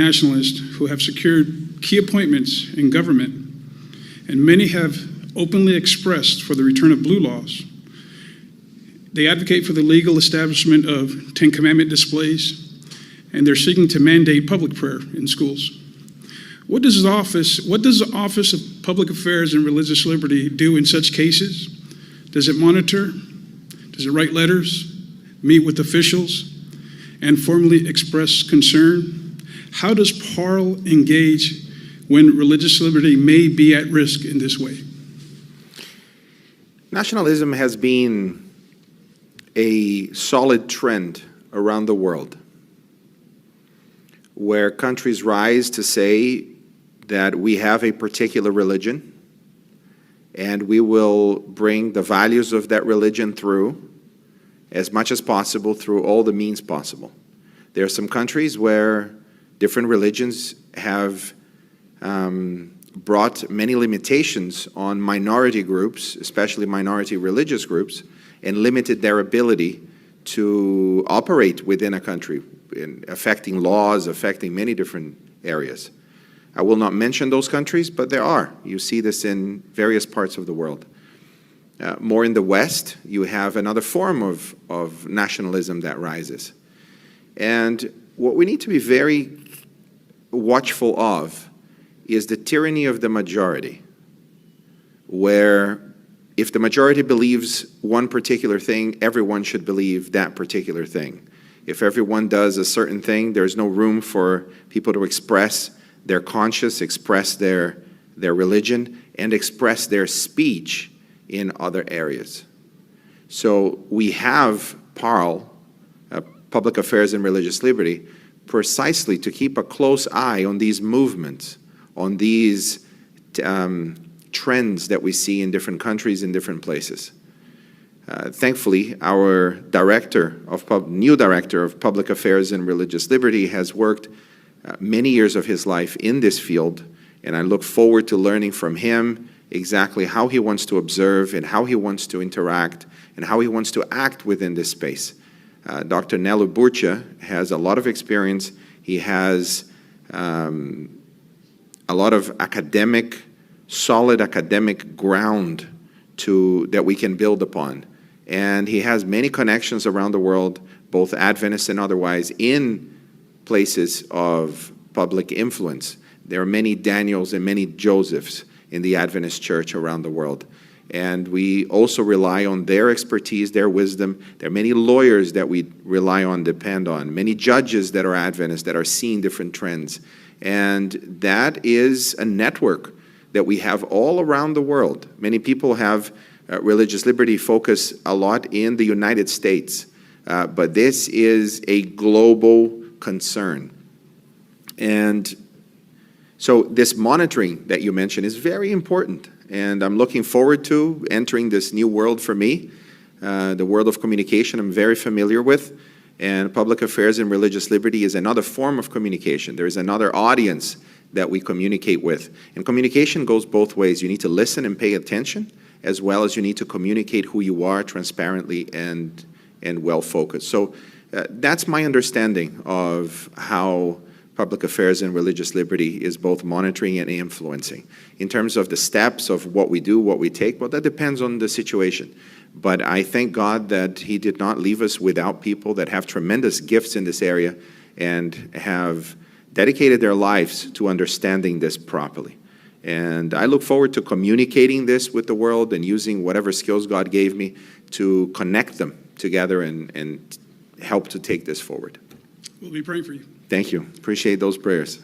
nationalists who have secured key appointments in government, and many have openly expressed for the return of blue laws. They advocate for the legal establishment of Ten Commandment displays, and they're seeking to mandate public prayer in schools. What does the Office of Public Affairs and Religious Liberty do in such cases? Does it monitor? Does it write letters, meet with officials, and formally express concern? How does PARL engage when religious liberty may be at risk in this way? Nationalism has been a solid trend around the world, where countries rise to say that we have a particular religion and we will bring the values of that religion through as much as possible through all the means possible. There are some countries where different religions have brought many limitations on minority groups, especially minority religious groups, and limited their ability to operate within a country, in affecting laws, affecting many different areas. I will not mention those countries, but there are. You see this in various parts of the world. More in the West, you have another form of nationalism that rises. And what we need to be very watchful of is the tyranny of the majority, where if the majority believes one particular thing, everyone should believe that particular thing. If everyone does a certain thing, there's no room for people to express their conscience, express their religion, and express their speech in other areas. So we have PARL, Public Affairs and Religious Liberty, precisely to keep a close eye on these movements, on these trends that we see in different countries, in different places. Thankfully, our new director of Public Affairs and Religious Liberty has worked many years of his life in this field, and I look forward to learning from him exactly how he wants to observe and how he wants to interact and how he wants to act within this space. Dr. Nelu Burcha has a lot of experience. He has a lot of solid academic ground that we can build upon. And he has many connections around the world, both Adventist and otherwise, in places of public influence. There are many Daniels and many Josephs in the Adventist church around the world. And we also rely on their expertise, their wisdom. There are many lawyers that we rely on, depend on, many judges that are Adventists that are seeing different trends. And that is a network that we have all around the world. Many people have religious liberty focus a lot in the United States, but this is a global concern. And so this monitoring that you mentioned is very important, and I'm looking forward to entering this new world for me, the world of communication I'm very familiar with, and public affairs and religious liberty is another form of communication. There is another audience that we communicate with, and communication goes both ways. You need to listen and pay attention, as well as you need to communicate who you are transparently and well-focused. So that's my understanding of how public affairs and religious liberty is both monitoring and influencing. In terms of the steps of what we do, what we take, well, that depends on the situation. But I thank God that He did not leave us without people that have tremendous gifts in this area and have dedicated their lives to understanding this properly. And I look forward to communicating this with the world and using whatever skills God gave me to connect them together and help to take this forward. We'll be praying for you. Thank you. Appreciate those prayers.